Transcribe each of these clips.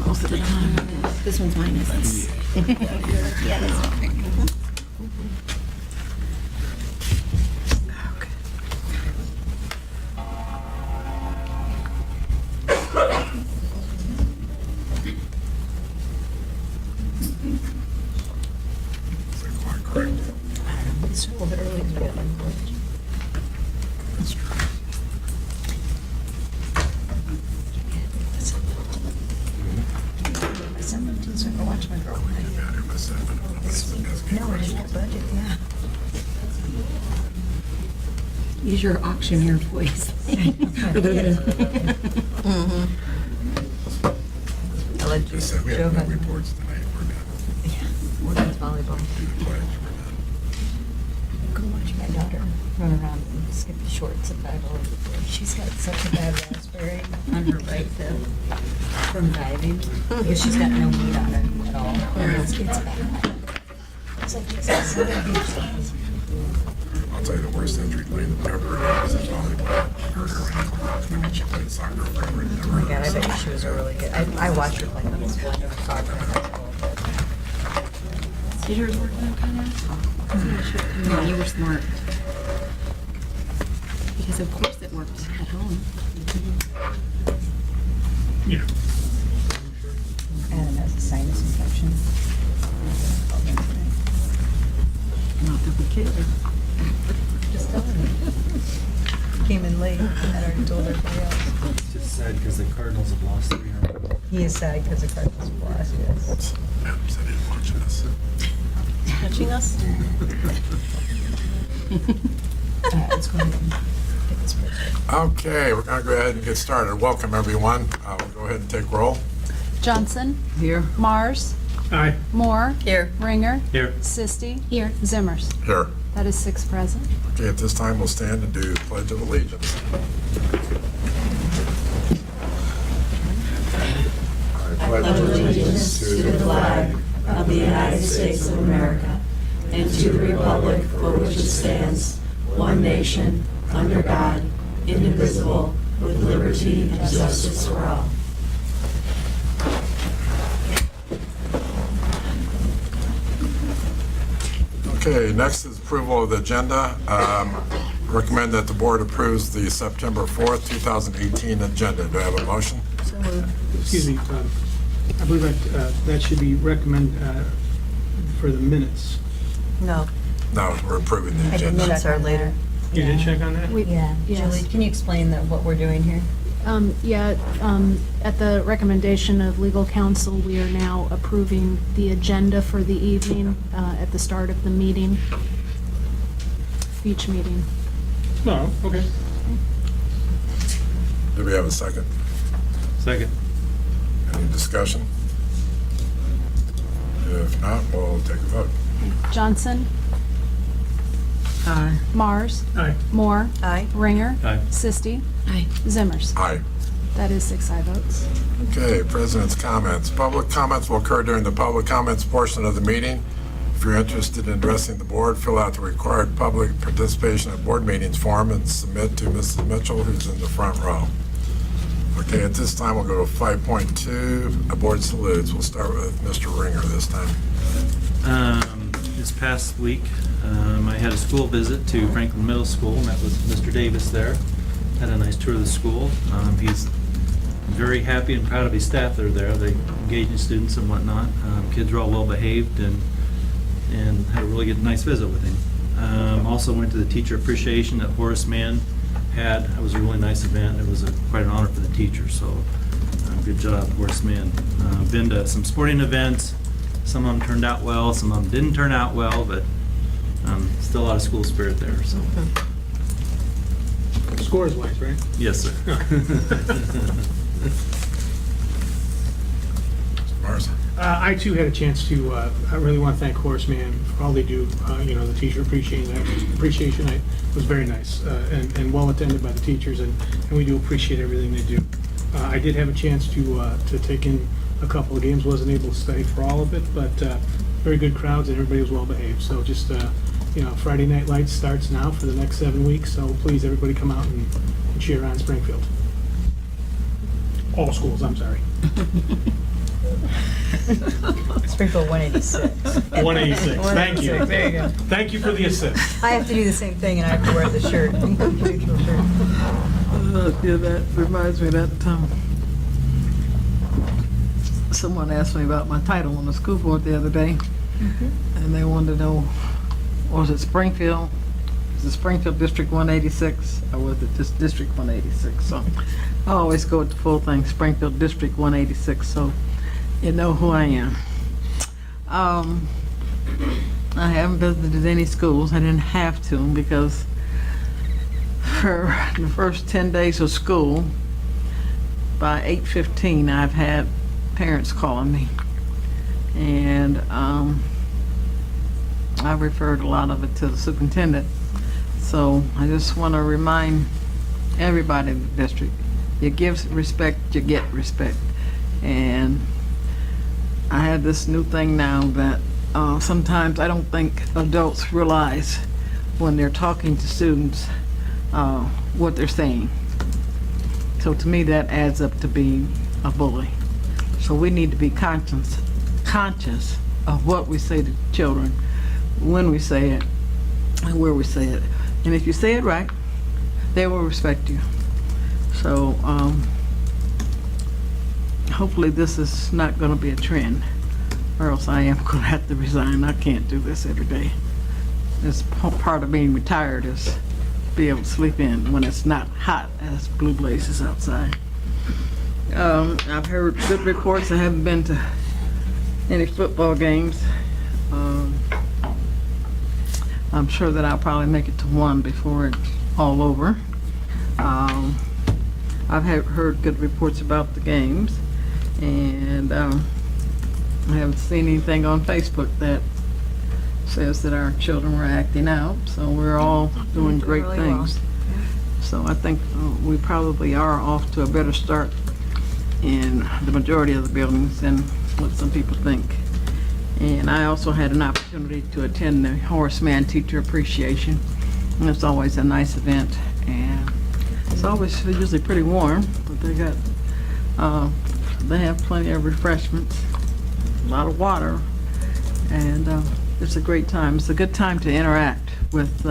most of the time. This one's mine, isn't it? Yeah, that's fine. It's a little bit early to get on college. That's true. My 17, so I can watch my girl. Got here by 7. No, I didn't have budget, yeah. Use your auctioneer voice. I'll let you, Just said we Joe, have no have reports tonight. We're done. women's volleyball. Do the pledge. We're done. Go watch my daughter run around and skip the shorts and dive all over the place. She's got such a bad raspberry on her right hip from diving. Because she's got no meat on it at all. It's bad. It's like, Jesus. I'll tell you the worst injury playing ever was in volleyball. Hurt her ankle. And she played soccer forever. Oh my God, I bet she was a really good. I watched her play middle school and soccer in high school. Did yours work out kind of? No, you were smart. Because of course it worked at home. Yeah. Adam has a sinus infection. Not that we cared. Just telling you. Came in late and already told everybody else. It's just sad because the Cardinals have lost 3 in a row. He is sad because the Cardinals have lost, yes. Adam said he didn't watch this. Touching us? Let's go ahead and get this first. Okay, we're going to go ahead and get started. Welcome, everyone. We'll go ahead and take roll. Johnson. Here. Mars. Aye. Moore. Here. Ringer. Here. Sisti. Here. Zimmers. Here. That is 6 present. Okay, at this time, we'll stand and do Pledge of Allegiance. I pledge allegiance to the flag of the United States of America and to the republic for which it stands, one nation, under God, indivisible, with liberty and justice for all. Okay, next is approval of the agenda. Recommend that the board approves the September 4th, 2018 agenda. Do I have a motion? Excuse me, I believe that should be recommend for the minutes. No, No, we're approving the the agenda. minutes are later. You did check on that? Yeah. Yes. Julie, can you explain what we're doing here? At the recommendation of legal counsel, we are now approving the agenda for the evening at the start of the meeting, each meeting. No, okay. Do we have a second? Second. Any discussion? If not, we'll take a vote. Johnson. Aye. Mars. Aye. Moore. Aye. Ringer. Aye. Sisti. Aye. Zimmers. Aye. That is 6 aye votes. Okay, President's comments. Public comments will occur during the public comments portion of the meeting. If you're interested in addressing the board, fill out the required public participation at board meetings form and submit to Mrs. Mitchell, who's in the front row. Okay, at this time, we'll go to 5.2, board salutes. We'll start with Mr. Ringer this time. This past week, I had a school visit to Franklin Middle School, met with Mr. Davis there, had a nice tour of the school. He's very happy and proud of his staff that are there. They engaging students and whatnot. Kids are all well behaved and had a really good, nice visit with him. Also went to the teacher appreciation that Horace Mann had. It was a really nice event. It was quite an honor for the teachers, so good job, Horace Mann. Been to some sporting events. Some of them turned out well, some of them didn't turn out well, but still a lot of school spirit there. So, Scores wise, right? yes, sir. Mars? I too had a chance to, I really want to thank Horace Mann for all they do. The teacher appreciation night was very nice and well attended by the teachers, and we do appreciate everything they do. I did have a chance to take in a couple of games, wasn't able to stay for all of it, but very good crowds and everybody was well behaved. So just, Friday Night Lights starts now for the next 7 weeks, so please everybody come out and cheer on Springfield. all schools, I'm sorry. Springfield 186. 186, thank you. 186, there you go. Thank you for the assist. I have to do the same thing, and I have to wear the shirt. Neutral shirt. Yeah, that reminds me of that time. Someone asked me about my title on the school board the other day, and they wanted to know, was it Springfield? Is it Springfield District 186, or was it just District 186? So I always go with the full thing, Springfield District 186, so you know who I am. I haven't visited any schools. I didn't have to because for the first 10 days of school, by 8:15, I've had parents calling me. And I referred a lot of it to the superintendent. So I just want to remind everybody in the district, you give respect, you get respect. And I have this new thing now that sometimes I don't think adults realize when they're talking to students what they're saying. So to me, that adds up to being a bully. So we need to be conscious of what we say to children, when we say it, and where we say it. And if you say it right, they will respect you. So hopefully this is not going to be a trend, or else I am going to have to resign. I can't do this every day. It's part of being retired is to be able to sleep in when it's not hot as blue blazes outside. I've heard good reports. I haven't been to any football games. I'm sure that I'll probably make it to one before it's all over. I've heard good reports about the games, and I haven't seen anything on Facebook that says that our children were acting out, so we're all doing great really things. So I think we probably are off to a better start in the majority of the buildings than what some people think. And I also had an opportunity to attend the Horace Mann Teacher Appreciation. And it's always a nice event, and it's always usually pretty warm, but they have plenty of refreshments, a lot of water, and it's a great time. It's a good time to interact with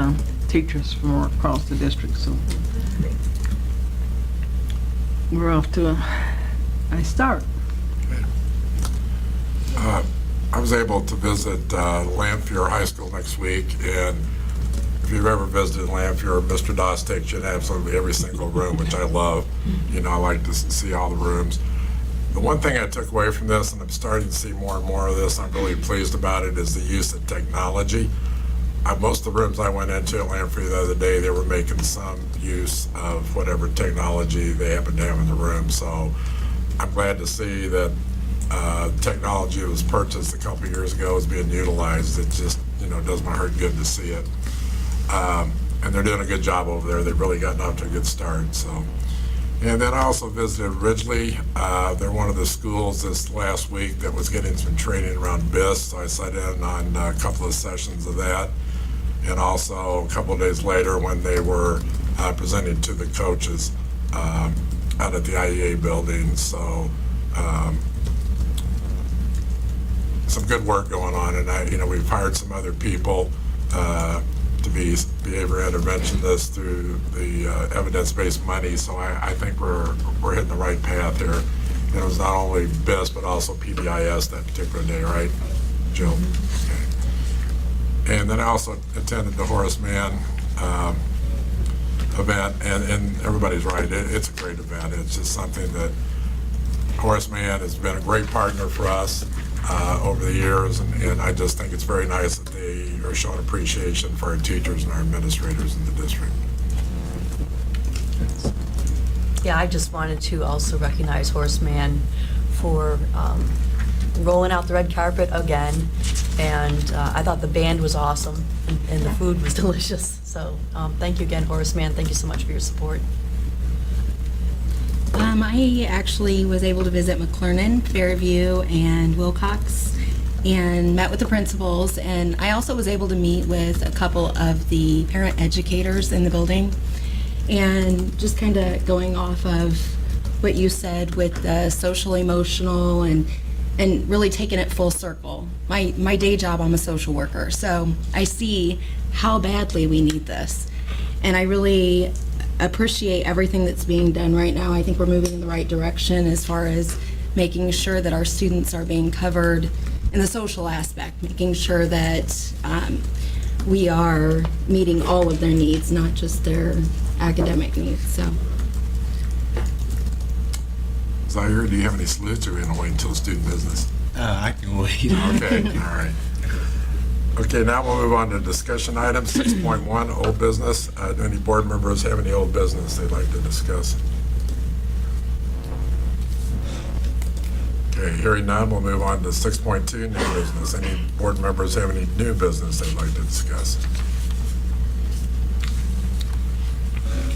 teachers from across the district. So we're off to a nice start. I was able to visit Lanphier High School next week, and if you've ever visited Lanphier, Mr. Doss takes you in absolutely every single room, which I love. You know, I like to see all the rooms. The one thing I took away from this, and I'm starting to see more and more of this, I'm really pleased about it, is the use of technology. Most of the rooms I went into at Lanphier the other day, they were making some use of whatever technology they happen to have in the room. So I'm glad to see that technology that was purchased a couple of years ago is being utilized. It just, does my heart good to see it. And they're doing a good job over there. They've really gotten off to a good start. So, and then I also visited Ridgely. They're one of the schools this last week that was getting some training around BIS. So I sat in on a couple of sessions of that. And also a couple of days later when they were presenting to the coaches out at the IEA building. So some good work going on, and we've hired some other people to be behavior interventionists through the evidence-based money. So I think we're hitting the right path here. And it was not only BIS but also PBIS that particular day, right, Jill? Okay. And then I also attended the Horace Mann event, and everybody's right. It's a great event. It's just something that Horace Mann has been a great partner for us over the years, and I just think it's very nice that they are showing appreciation for our teachers and our administrators in the district. Yeah, I just wanted to also recognize Horace Mann for rolling out the red carpet again, and I thought the band was awesome, and the food was delicious. So thank you again, Horace Mann. Thank you so much for your support. I actually was able to visit McClernon, Fairview, and Wilcox, and met with the principals, and I also was able to meet with a couple of the parent educators in the building, and just kind of going off of what you said with the social emotional and really taking it full circle. My day job, I'm a social worker, so I see how badly we need this. And I really appreciate everything that's being done right now. I think we're moving in the right direction as far as making sure that our students are being covered in the social aspect, making sure that we are meeting all of their needs, not just their academic needs. So, Zaire, do you have any salutes, or are we going to wait until student business? I can wait. Okay, all right. Okay, now we'll move on to discussion items. 6.1, old business. Do any board members have any old business they'd like to discuss? Okay, hearing none, we'll move on to 6.2, new business. Any board members have any new business they'd like to discuss?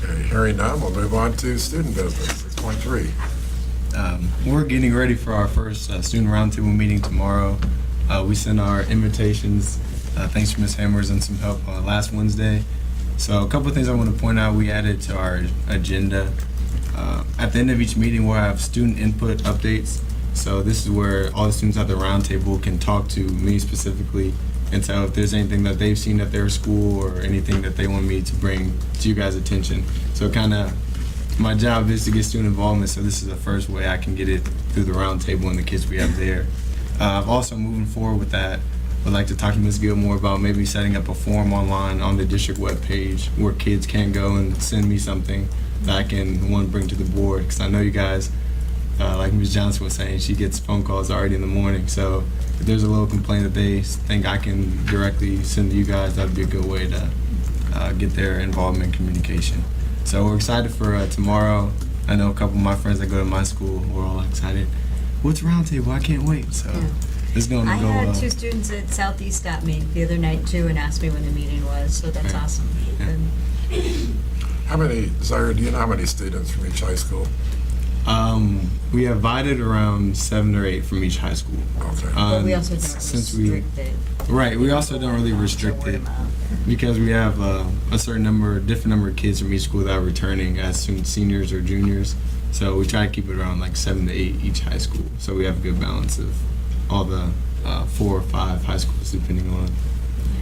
Okay, hearing none, we'll move on to student business, 6.3. We're getting ready for our first student roundtable meeting tomorrow. We sent our invitations, thanks to Ms. Hammers and some help last Wednesday. So a couple of things I want to point out we added to our agenda. At the end of each meeting, we'll have student input updates. So this is where all the students at the roundtable can talk to me specifically and tell if there's anything that they've seen at their school or anything that they want me to bring to you guys' attention. So kind of my job is to get student involvement, so this is the first way I can get it through the roundtable and the kids we have there. I've also, moving forward with that, would like to talk to Ms. Gill more about maybe setting up a form online on the district webpage where kids can go and send me something that I can, one, bring to the board. Because I know you guys, like Ms. Johnson was saying, she gets phone calls already in the morning. So if there's a little complaint that they think I can directly send to you guys, that would be a good way to get their involvement and communication. So we're excited for tomorrow. I know a couple of my friends that go to my school, we're all excited. What's roundtable? I can't wait. So it's going to I go well. had two students at Southeast stop me the other night too and asked me when the meeting was, so that's Yeah. awesome. Yeah. And How many, Zaire, do you know how many students from each high school? We have invited around 7 or 8 from each high school. Okay. But we also don't since restrict it. Right, we also don't really restrict Word it of mouth. because we have a certain number, different number of kids from each school that are returning as soon seniors or juniors. So we try to keep it around like 7 to 8 each high school. So we have a good balance of all the 4 or 5 high schools depending on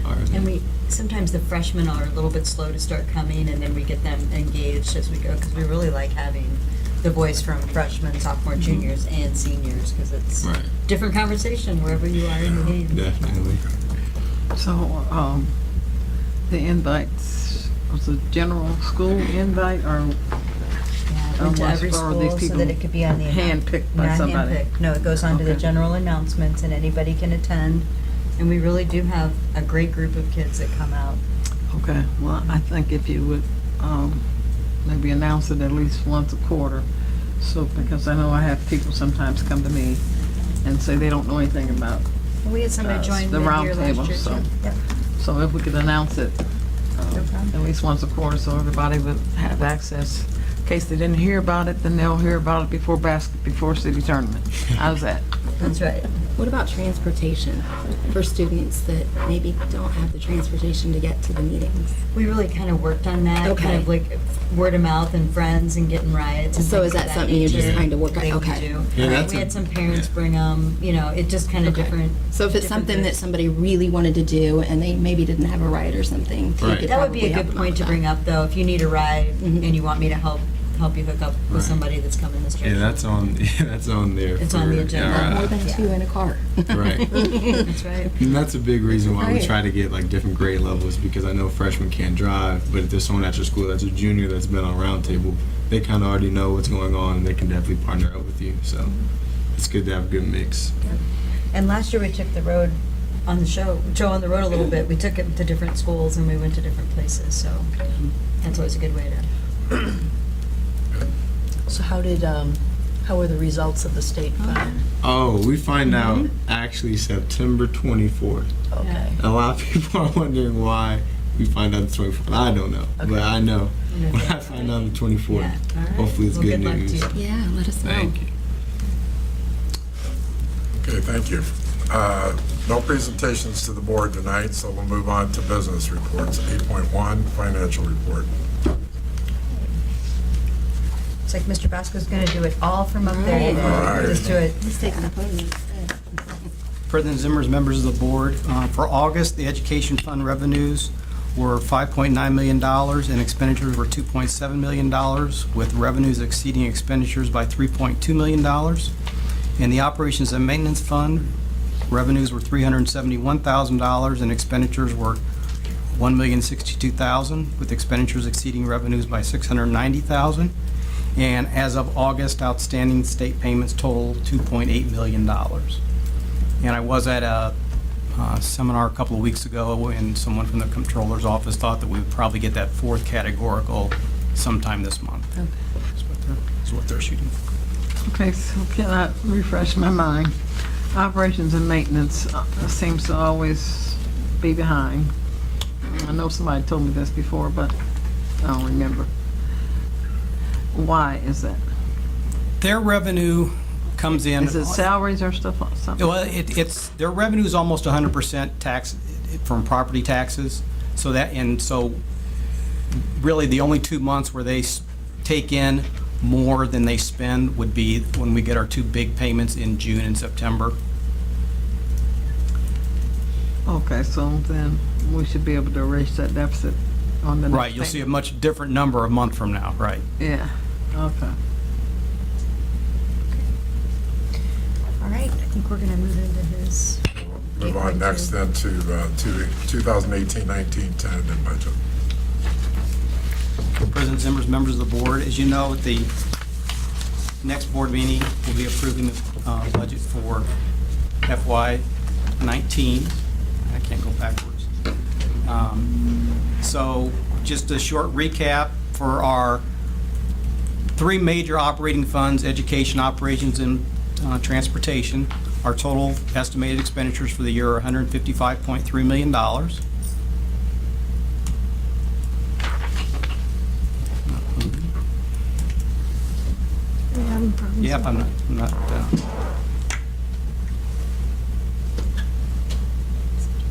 our. And we, sometimes the freshmen are a little bit slow to start coming, and then we get them engaged as we go, because we really like having the voice from freshmen, sophomore, juniors, and seniors, because it's Right. different conversation wherever you are in the game. Definitely. So, the invites, was a general school invite or Yeah, I went to was every for these school so people that it could be on the handpicked by not somebody? handpicked. No, it goes on to the Okay. general announcements, and anybody can attend. And we really do have a great group of kids that come out. Okay, well, I think if you would, maybe announce it at least once a quarter. So, because I know I have people sometimes come to me and say they don't know anything about, We had somebody join the mid-year round table, last year so- too. Yep. so if we could announce it No problem. at least once a quarter so everybody would have access. In case they didn't hear about it, then they'll hear about it before city tournament. How's that? That's right. what about transportation for students that maybe don't have the transportation to get to the meetings? We really kind of worked on that, Okay. kind of like word of mouth and friends and getting rides and So things is of that something you just nature kind of work on? that we Okay. do. Yeah, that's We a- had some parents yeah. bring them, you know, it just kind of Okay. different. So if it's different something that groups. somebody really wanted to do and they maybe didn't have a ride or something, you Right. could That would be probably a help good them point out to with bring that. up, though, if you need a ride Mhm. and you want me to help you hook up with Right. somebody that's coming this Yeah, direction. that's on. Yeah, that's on there. It's on the for agenda. our, More than Yeah. 2 in a car. Right. That's right. And that's a big reason why we Right. try to get like different grade levels, because I know freshmen can't drive, but if there's someone at your school that's a junior that's been on roundtable, they kind of already know what's going on and they can definitely partner up with you. So it's good to have a good mix. And last year we took the road on the show on the road a little bit. We took it to different schools and we went to different places, so that's always a good way to. So how were the results of the state fund? Oh, we find out actually September 24th. Okay. A lot of people are wondering why we find out the 24th. I don't know, but Okay. I know You know, when yeah. I find out the 24th. Yeah, all right. Hopefully it's Well, good good luck to news. you. Yeah, let us know. Thank you. Okay, thank you. No presentations to the board tonight, so we'll move on to business reports. 8.1, financial report. Looks like Mr. Basco's gonna do it all from up there. All right. Just do it. He's taking the podium. President Zimmer's members of the board, for August, the education fund revenues were $5.9 million and expenditures were $2.7 million, with revenues exceeding expenditures by $3.2 million. In the operations and maintenance fund, revenues were $371,000 and expenditures were $1,062,000, with expenditures exceeding revenues by $690,000. And as of August, outstanding state payments total $2.8 million. And I was at a seminar a couple of weeks ago, and someone from the comptroller's office thought that we would probably get that fourth categorical sometime this month. Okay. That's what they're shooting for. Okay, so can I refresh my mind? Operations and maintenance seems to always be behind. I know somebody told me this before, but I don't remember. Why is that? Their revenue comes in. Is it salaries or stuff, something? Well, it's, their revenue is almost 100% tax from property taxes. So really the only 2 months where they take in more than they spend would be when we get our two big payments in June and September. Okay, so then we should be able to erase that deficit on the next Right, you'll see a payment. much different number a month from now, right? Yeah, okay. All right, I think we're gonna move into his. Move on next then to 2018-19 tentative budget. President Zimmer's members of the board, as you know, at the next board meeting, we'll be approving the budget for FY19. I can't go backwards. So just a short recap for our three major operating funds: education, operations, and transportation. Our total estimated expenditures for the year are $155.3 million. Yep, I'm not,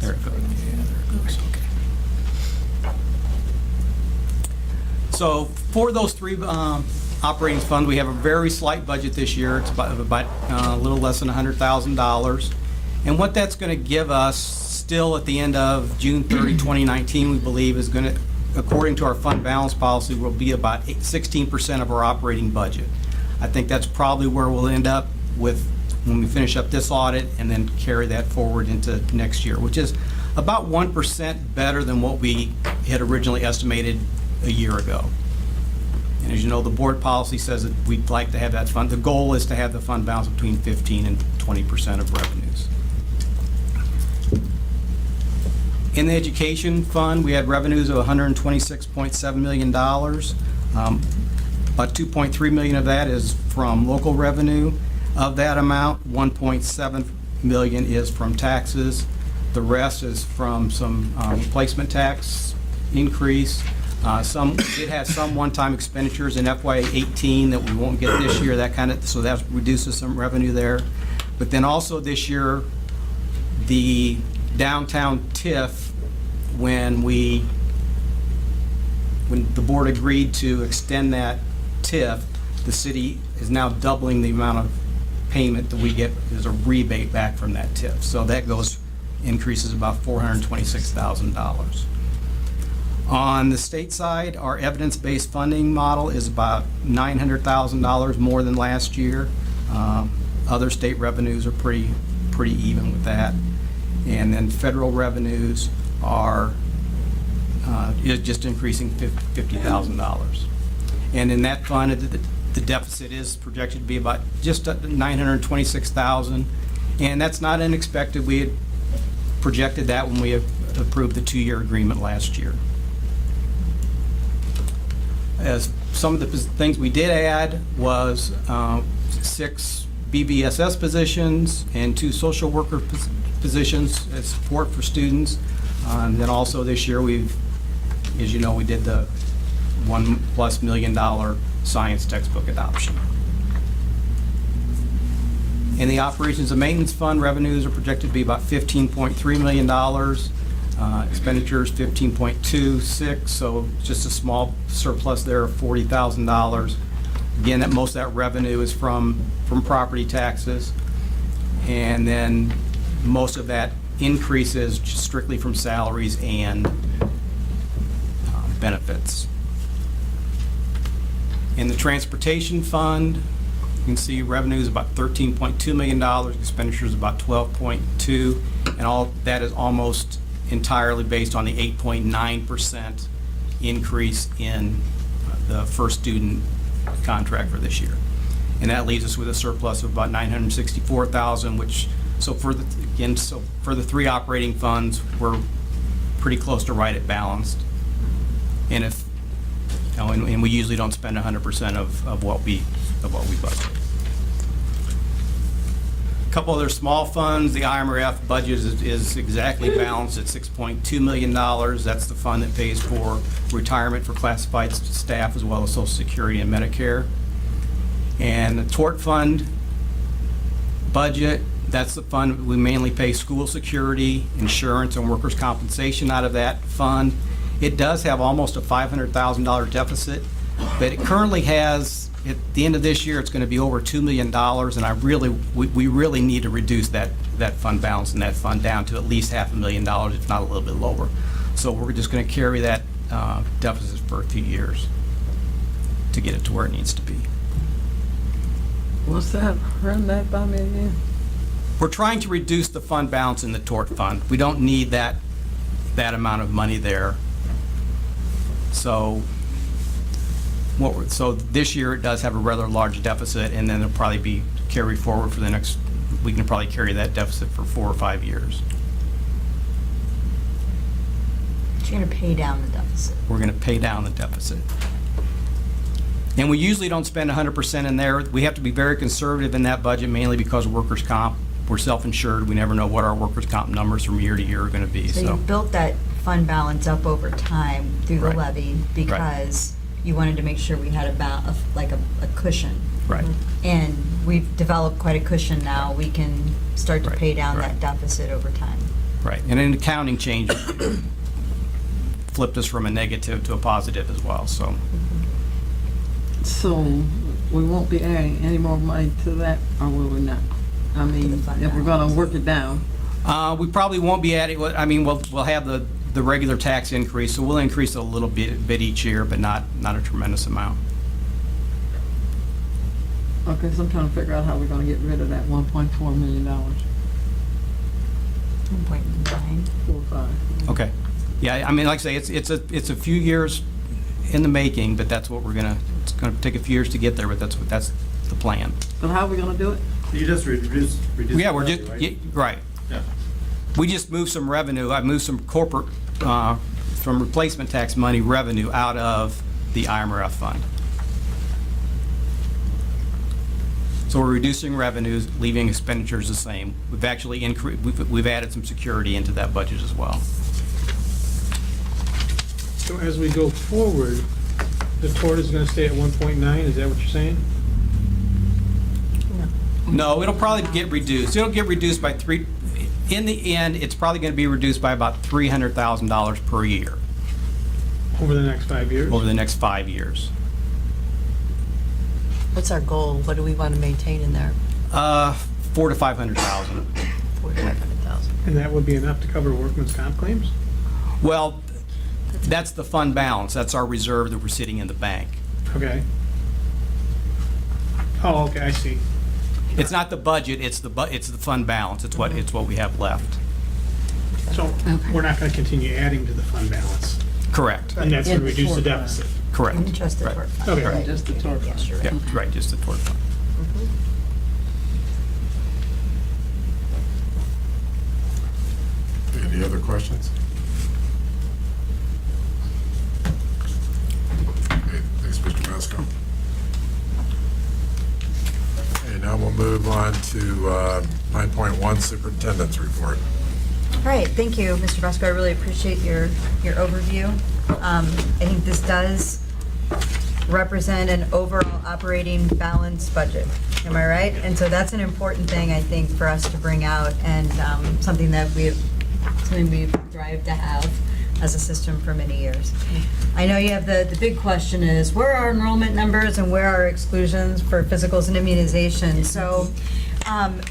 there it goes. Yeah, there it goes, okay. So for those three operating funds, we have a very slight budget this year. It's about a little less than $100,000. And what that's going to give us still at the end of June 30, 2019, we believe is going to, according to our fund balance policy, will be about 16% of our operating budget. I think that's probably where we'll end up with when we finish up this audit and then carry that forward into next year, which is about 1% better than what we had originally estimated a year ago. And as you know, the board policy says that we'd like to have that fund. The goal is to have the fund balance between 15 and 20% of revenues. In the education fund, we had revenues of $126.7 million. About $2.3 million of that is from local revenue. Of that amount, $1.7 million is from taxes. The rest is from some replacement tax increase. Some did have some one-time expenditures in FY18 that we won't get this year. So that reduces some revenue there. But then also this year, the downtown TIF, when the board agreed to extend that TIF, the city is now doubling the amount of payment that we get as a rebate back from that TIF. So that increases about $426,000. On the state side, our evidence-based funding model is about $900,000 more than last year. Other state revenues are pretty even with that. And then federal revenues are just increasing $50,000. And in that fund, the deficit is projected to be about just $926,000. And that's not unexpected. We had projected that when we approved the 2-year agreement last year. As some of the things we did add was 6 BVSS positions and 2 social worker positions as support for students. And then also this year as you know, we did the $1+ million science textbook adoption. In the operations and maintenance fund, revenues are projected to be about $15.3 million. Expenditures $15.26, so just a small surplus there of $40,000. Again, that most of that revenue is from property taxes. And then most of that increase is just strictly from salaries and benefits. In the transportation fund, you can see revenue is about $13.2 million, expenditures about 12.2, and all that is almost entirely based on the 8.9% increase in the first student contract for this year. And that leaves us with a surplus of about $964,000, which, so for the three operating funds, we're pretty close to right at balanced. And if, you know, and we usually don't spend 100% of what we budget. A couple other small funds, the IMRF budget is exactly balanced at $6.2 million. That's the fund that pays for retirement for classified staff as well as Social Security and Medicare. And the tort fund budget, that's the fund we mainly pay school security, insurance, and workers' compensation out of that fund. It does have almost a $500,000 deficit, but it currently has, at the end of this year, it's going to be over $2 million, and we really need to reduce that fund balance and that fund down to at least $500,000, if not a little bit lower. So we're just going to carry that deficit for a few years to get it to where it needs to be. What's that? Run that by me again. We're trying to reduce the fund balance in the tort fund. We don't need that amount of money there. So this year it does have a rather large deficit, and then it'll probably be carried forward for the next, we can probably carry that deficit for 4 or 5 years. You're going to pay down the deficit. We're going to pay down the deficit. And we usually don't spend 100% in there. We have to be very conservative in that budget, mainly because workers' comp, we're self-insured. We never know what our workers' comp numbers from year to year are going to be. So you built that fund balance up over time through the Right. levy because you wanted to make sure we had a cushion. Right. And we've developed quite a cushion now. We can start to Right. pay down Right. that deficit over time. Right. And an accounting change flipped us from a negative to a positive as well, so. So we won't be adding any more money to that, or will we not? I mean, if we're gonna work it down. We probably won't be adding, we'll have the regular tax increase, so we'll increase it a little bit each year, but not a tremendous amount. Okay, so I'm trying to figure out how we're gonna get rid of that $1.4 million. 1.9. 4 or 5. Okay. Yeah, I mean, like I say, it's a few years in the making, but that's what it's gonna take a few years to get there, but that's the plan. But how are we gonna do it? You just reduce. Yeah, the we're levy, just, right? right. Yeah. We just moved some revenue, I moved some corporate, from replacement tax money revenue out of the IMRF fund. So we're reducing revenues, leaving expenditures the same. We've actually we've added some security into that budget as well. So as we go forward, the tort is gonna stay at 1.9, is that what you're saying? No, it'll probably get reduced. It'll get reduced by in the end, it's probably going to be reduced by about $300,000 per year Over the next 5 years? over the next 5 years. What's our goal? What do we want to maintain in there? 400,000 to 500,000. 500,000. And that would be enough to cover workman's comp claims? Well, that's the fund balance. That's our reserve that we're sitting in the bank. Okay. Oh, okay, I see. It's not the budget, it's the fund balance. It's what we have left. So we're not gonna continue adding to the fund balance, Correct. and that's In gonna the reduce the tort fund. deficit. Correct. And just the Right. tort fund. Okay. Right. Just the tort Yes, fund. you're right. Yeah, right, just the tort fund. Any other questions? Okay, thanks, Mr. Vasco. Okay, now we'll move on to 9.1 Superintendent's Report. All right, thank you, Mr. Vasco. I really appreciate your overview. I think this does represent an overall operating balanced budget. Am I right? And so that's an important thing, I think, for us to bring out, and something we've strived to have as a system for many years. I know you have the big question is, where are enrollment numbers and where are exclusions for physicals and immunizations? So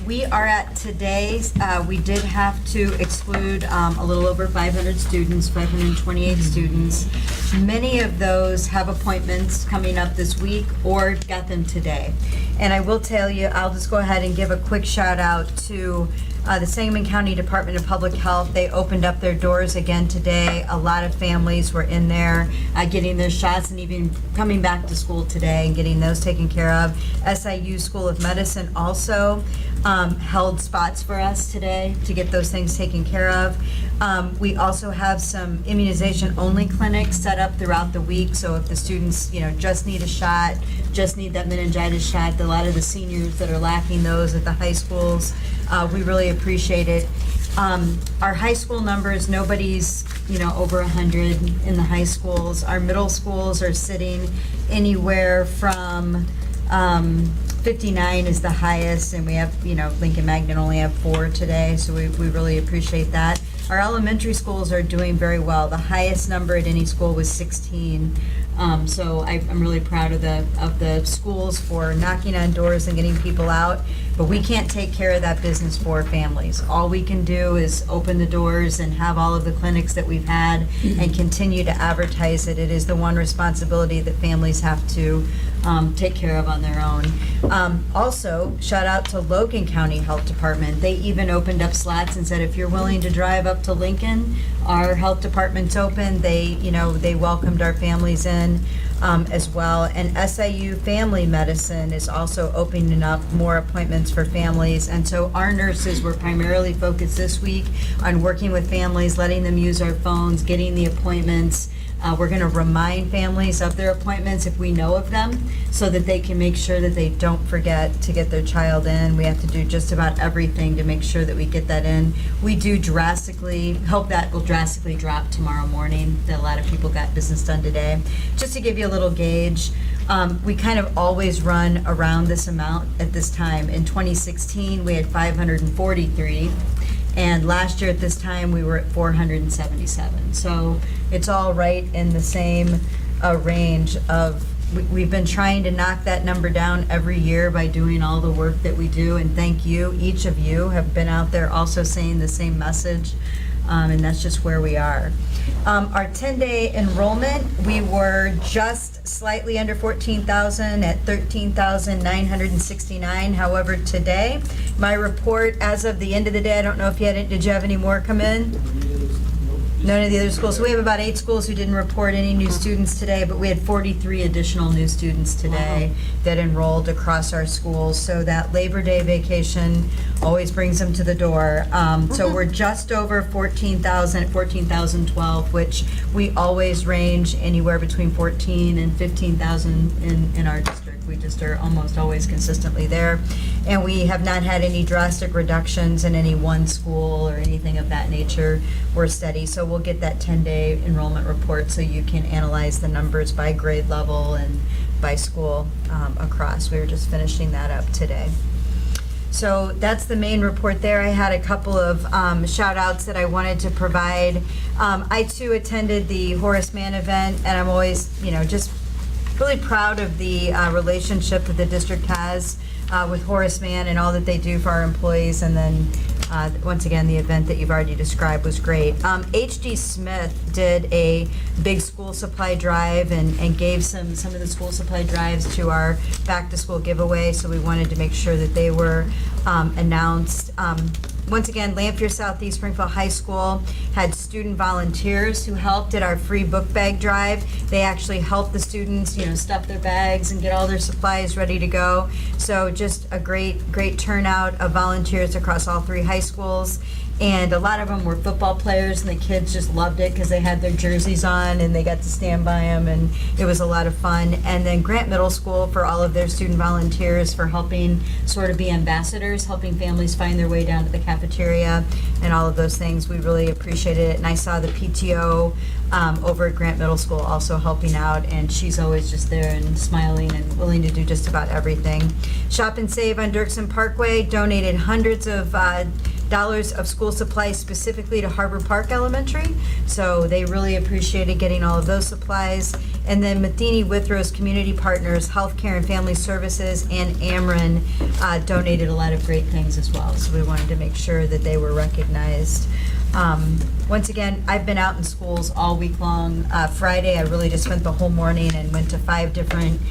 we are at today's, we did have to exclude a little over 500 students, 528 students. Many of those have appointments coming up this week or got them today. And I will tell you, I'll just go ahead and give a quick shout out to the Sangamon County Department of Public Health. They opened up their doors again today. A lot of families were in there getting their shots and even coming back to school today and getting those taken care of. SIU School of Medicine also held spots for us today to get those things taken care of. We also have some immunization-only clinics set up throughout the week, so if the students, just need a shot, just need that meningitis shot, a lot of the seniors that are lacking those at the high schools, we really appreciate it. Our high school numbers, nobody's, over 100 in the high schools. Our middle schools are sitting anywhere from 59 is the highest, and we have, Lincoln Magnet only have 4 today, so we really appreciate that. Our elementary schools are doing very well. The highest number at any school was 16. So I'm really proud of the schools for knocking on doors and getting people out. But we can't take care of that business for families. All we can do is open the doors and have all of the clinics that we've had and continue to advertise it. It is the one responsibility that families have to take care of on their own. Also, shout out to Logan County Health Department. They even opened up slots and said, if you're willing to drive up to Lincoln, our health department's open. They welcomed our families in as well. And SIU Family Medicine is also opening up more appointments for families. And so our nurses were primarily focused this week on working with families, letting them use our phones, getting the appointments. We're going to remind families of their appointments if we know of them, so that they can make sure that they don't forget to get their child in. We have to do just about everything to make sure that we get that in. We do hope that will drastically drop tomorrow morning, that a lot of people got business done today. Just to give you a little gauge, we kind of always run around this amount at this time. In 2016, we had 543. And last year at this time, we were at 477. So it's all right in the same range of, we've been trying to knock that number down every year by doing all the work that we do. And thank you, each of you have been out there also saying the same message. And that's just where we are. Our 10-day enrollment, we were just slightly under 14,000 at 13,969. However, today, my report as of the end of the day, I don't know if did you have any more come in? None of the other schools. So we have about 8 schools who didn't report any new students today, but we had 43 additional new students today that enrolled across our schools. So that Labor Day vacation always brings them to the door. So we're just over 14,000 at 14,012, which we always range anywhere between 14 and 15,000 in our district. We just are almost always consistently there. And we have not had any drastic reductions in any one school or anything of that nature. We're steady. So we'll get that 10-day enrollment report so you can analyze the numbers by grade level and by school across. We were just finishing that up today. So that's the main report there. I had a couple of shout outs that I wanted to provide. I too attended the Horace Mann event, and I'm always, just really proud of the relationship that the district has with Horace Mann and all that they do for our employees. And then once again, the event that you've already described was great. H.D. Smith did a big school supply drive and gave some of the school supply drives to our back to school giveaway. So we wanted to make sure that they were announced. Once again, Lanphier Southeast Springfield High School had student volunteers who helped at our free book bag drive. They actually helped the students, stuff their bags and get all their supplies ready to go. So just a great turnout of volunteers across all 3 high schools. And a lot of them were football players, and the kids just loved it because they had their jerseys on and they got to stand by them, and it was a lot of fun. And then Grant Middle School for all of their student volunteers for helping sort of be ambassadors, helping families find their way down to the cafeteria and all of those things. We really appreciated it. And I saw the PTO over at Grant Middle School also helping out, and she's always just there and smiling and willing to do just about everything. Shop and Save on Dirksen Parkway donated hundreds of of school supplies specifically to Harbor Park Elementary. So they really appreciated getting all of those supplies. And then Matheny Withrow's Community Partners, Healthcare and Family Services, and Ameren donated a lot of great things as well. So we wanted to make sure that they were recognized. Once again, I've been out in schools all week long. Friday, I really just spent the whole morning and went to 5 different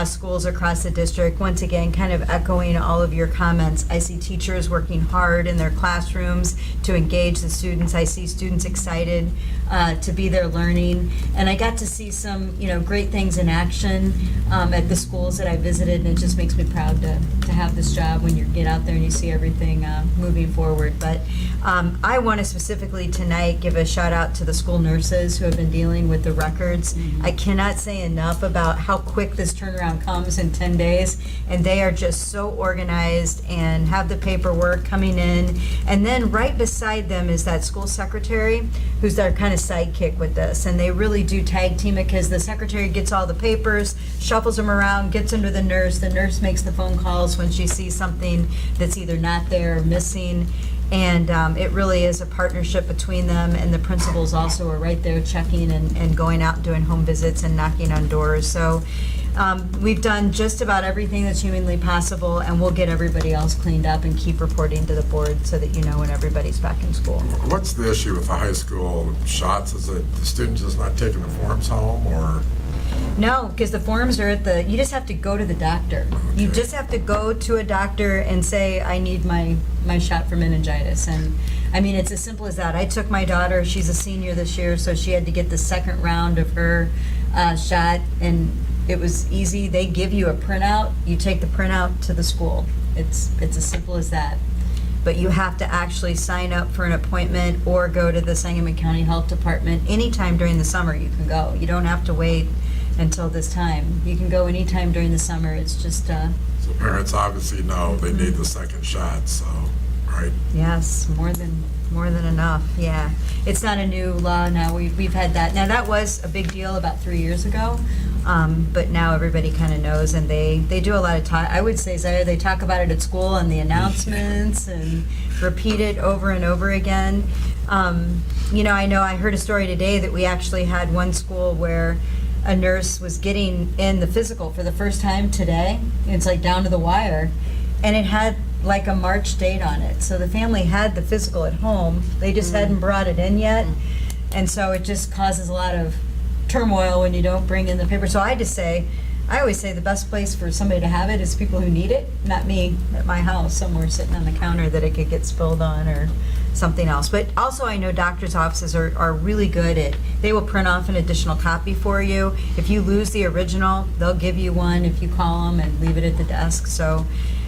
schools across the district. Once again, kind of echoing all of your comments. I see teachers working hard in their classrooms to engage the students. I see students excited to be there learning. And I got to see some, great things in action at the schools that I visited, and it just makes me proud to have this job when you get out there and you see everything moving forward. But I want to specifically tonight give a shout out to the school nurses who have been dealing with the records. I cannot say enough about how quick this turnaround comes in 10 days, and they are just so organized and have the paperwork coming in. And then right beside them is that school secretary who's their kind of sidekick with this, and they really do tag team it because the secretary gets all the papers, shuffles them around, gets under the nurse makes the phone calls when she sees something that's either not there or missing. And it really is a partnership between them, and the principals also are right there checking and going out and doing home visits and knocking on doors. So we've done just about everything that's humanly possible, and we'll get everybody else cleaned up and keep reporting to the board so that you know when everybody's back in school. What's the issue with the high school shots? Is it the students just not taking the forms home, or? No, because the forms are you just have to go to the doctor. You Okay. just have to go to a doctor and say, I need my shot for meningitis. And I mean, it's as simple as that. I took my daughter, she's a senior this year, so she had to get the second round of her shot, and it was easy. They give you a printout, you take the printout to the school. It's as simple as that. But you have to actually sign up for an appointment or go to the Sangamon County Health Department. Anytime during the summer you can go. You don't have to wait until this time. You can go anytime during the summer. It's just, So parents obviously know they need the second shot, so, right? yes, more than enough, yeah. It's not a new law now. We've had that. Now, that was a big deal about 3 years ago, but now everybody kind of knows, and they do a lot of talk. I would say, Zaire, they talk about it at school and the announcements and repeat it over and over again. I know I heard a story today that we actually had one school where a nurse was getting in the physical for the first time today. It's like down to the wire, and it had like a March date on it. So the family had the physical at home. They just hadn't brought it in yet. And so it just causes a lot of turmoil when you don't bring in the paper. So I always say the best place for somebody to have it is people who need it, not me at my house somewhere sitting on the counter that it could get spilled on or something else. But also I know doctors' offices are really good at, they will print off an additional copy for you. If you lose the original, they'll give you one if you call them and leave it at the desk. So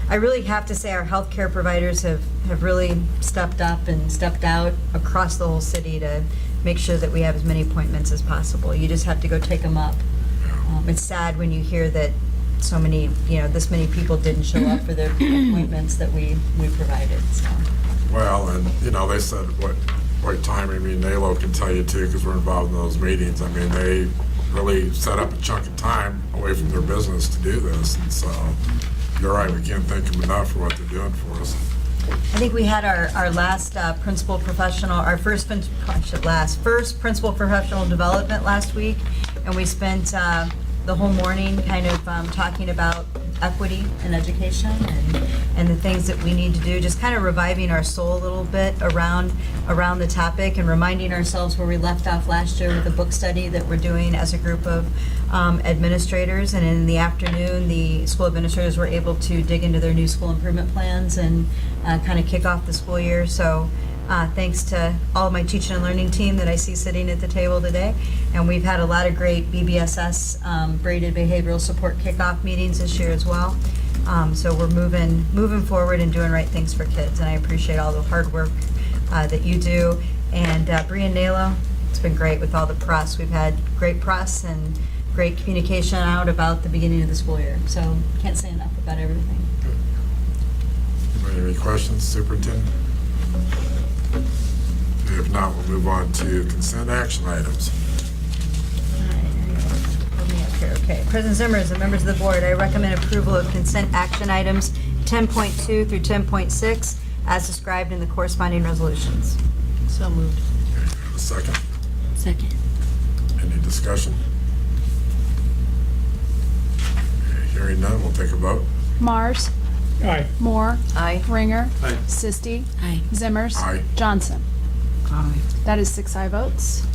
I really have to say our healthcare providers have really stepped up and stepped out across the whole city to make sure that we have as many appointments as possible. You just have to go take them up. It's sad when you hear that so many, this many people didn't show up for their appointments that we provided, so. Well, and, they said what time, NALO can tell you too, because we're involved in those meetings. I mean, they really set up a chunk of time away from their business to do this, and so you're right, we can't thank them enough for what they're doing for us. I think we had our last principal professional, first principal professional development last week, and we spent the whole morning kind of talking about equity in education and the things that we need to do, just kind of reviving our soul a little bit around the topic and reminding ourselves where we left off last year with the book study that we're doing as a group of administrators. And in the afternoon, the school administrators were able to dig into their new school improvement plans and kind of kick off the school year. So thanks to all of my teaching and learning team that I see sitting at the table today. And we've had a lot of great BBSS braided behavioral support kickoff meetings this year as well. So we're moving forward and doing right things for kids. And I appreciate all the hard work that you do. And Bree and Nalo, it's been great with all the press. We've had great press and great communication out about the beginning of the school year. So can't say enough about everything. Any questions, Superintendent? If not, we'll move on to consent action items. Okay, President Zimmers and members of the board, I recommend approval of consent action items 10.2 through 10.6. as described in the corresponding resolutions. So moved. A second? Second. Any discussion? Okay, hearing none, we'll take a vote. Mars. Aye. Moore. Aye. Ringer. Aye. Sisti. Aye. Zimmers. Aye. Johnson. Aye. That is 6 aye votes.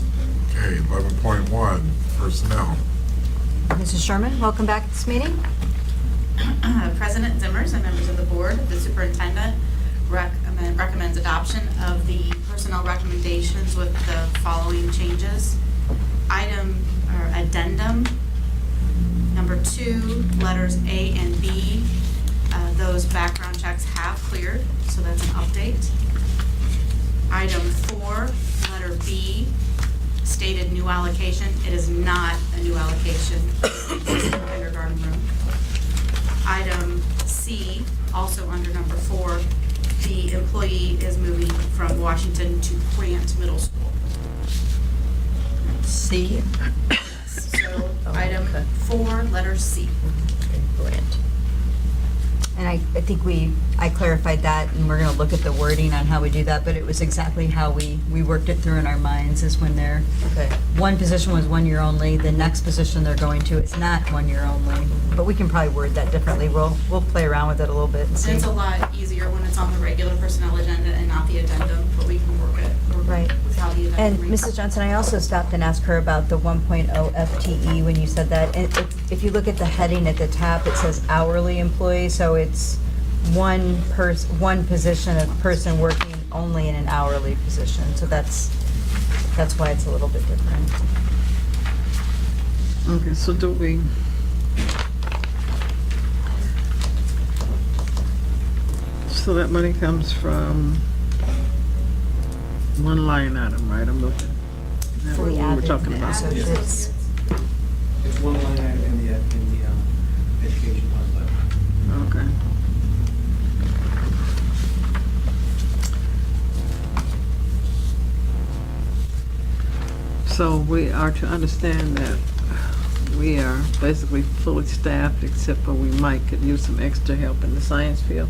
Okay, 11.1, personnel. Mrs. Sherman, welcome back to this meeting. President Zimmers and members of the board, the superintendent recommends adoption of the personnel recommendations with the following changes. Item or addendum number 2, letters A and B, those background checks have cleared, so that's an update. Item 4, letter B, stated new allocation. It is not a new allocation. It's in the kindergarten room. Item C, also under number 4, the employee is moving from Washington to Grant Middle School. C. So Oh, item okay. 4, letter C. Grant. And I think I clarified that, and we're going to look at the wording on how we do that, but it was exactly how we worked it through in our minds, is when they're, Okay. one position was 1 year only, the next position they're going to, it's not 1 year only. But we can probably word that differently. We'll play around with it a little bit and And see. it's a lot easier when it's on the regular personnel agenda and not the addendum, but we can work Right. with how the addendum And reads. Mrs. Johnson, I also stopped and asked her about the 1.0 FTE when you said that. And if you look at the heading at the top, it says hourly employee, so it's one position of person working only in an hourly position. So that's why it's a little bit different. Okay, so do we? So that money comes from one line item, right? I'm looking. Is that For what the we were admin talking and about? associates. It's one line item in the education fund budget. Okay. So we are to understand that we are basically fully staffed, except for we might could use some extra help in the science field.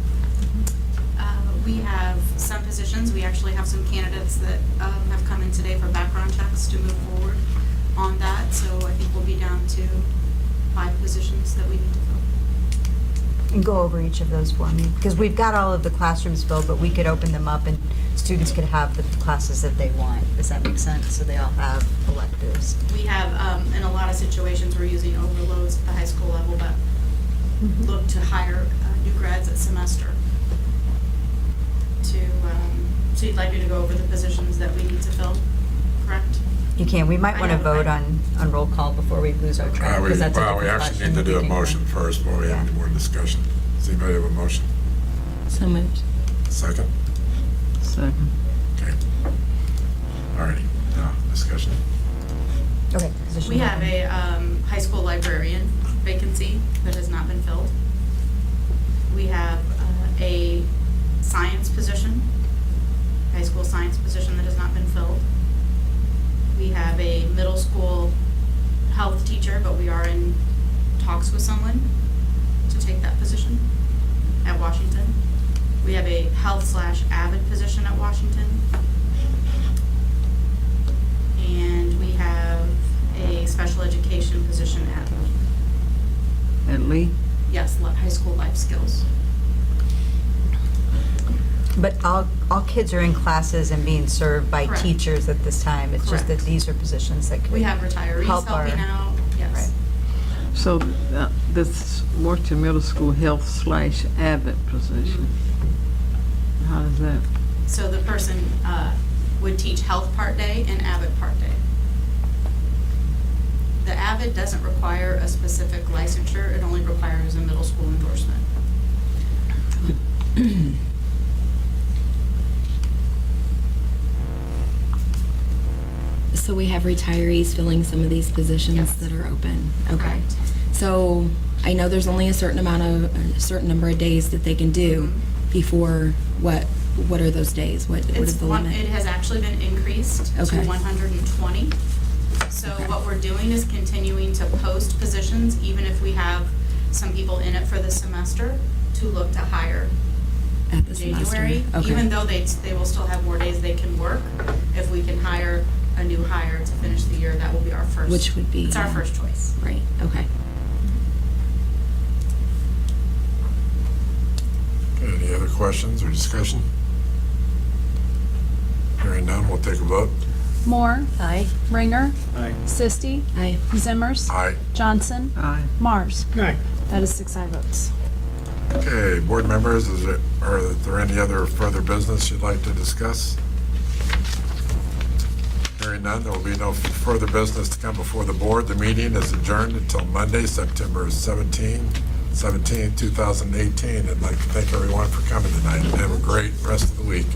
We have some positions, we actually have some candidates that have come in today for background checks to move forward on that, so I think we'll be down to 5 positions that we need to fill. And go over each of those for me, because we've got all of the classrooms filled, but we could open them up and students could have the classes that they want. Does that make sense? So they all have electives. We have, in a lot of situations, we're using overloads at the high school level, but look to hire new grads at semester. So you'd like me to go over the positions that we need to fill, correct? You can. We might I want to have- vote on roll call before we lose our track, We because that's a well, we different actually question. need to do a We can- motion first before we have any more discussion. Does anybody have a motion? So moved. Second? Second. Okay. All righty, now, discussion. Okay. position We have open. a high school librarian vacancy that has not been filled. We have a science position, high school science position that has not been filled. We have a middle school health teacher, but we are in talks with someone to take that position at Washington. We have a health/avid position at Washington. And we have a special education position at Lee. At Lee? Yes, high school life skills. But all kids are in classes and being served by Correct. teachers at this time. It's just that Correct. these are positions that could We have retirees help our- helping out, yes. Right. So this Washington Middle School health/avid position, how does that? So the person would teach health part day and avid part day. The avid doesn't require a specific licensure, it only requires a middle school endorsement. So we have retirees filling some of these positions Yes. that are open. Okay. Correct. So I know there's only a certain number of days that they can do before what are those days? What is the limit? It has actually been increased to Okay. 120. So what we're doing is continuing to post positions, even if we have some people in it for the semester, to look to hire At the semester. January. Okay. Even though they will still have more days they can work, if we can hire a new hire to finish the year, that will be our first. Which would be- It's our first choice. Right, okay. Okay, any other questions or discussion? Hearing none, we'll take a vote. Moore, Aye. Ringer, Aye. Sisti, Aye. Zimmers, Aye. Johnson, Aye. Mars. Aye. That is 6 aye votes. Okay, board members, are there any other further business you'd like to discuss? Hearing none, there will be no further business to come before the board. The meeting is adjourned until Monday, September 17th, 2018. I'd like to thank everyone for coming tonight and have a great rest of the week.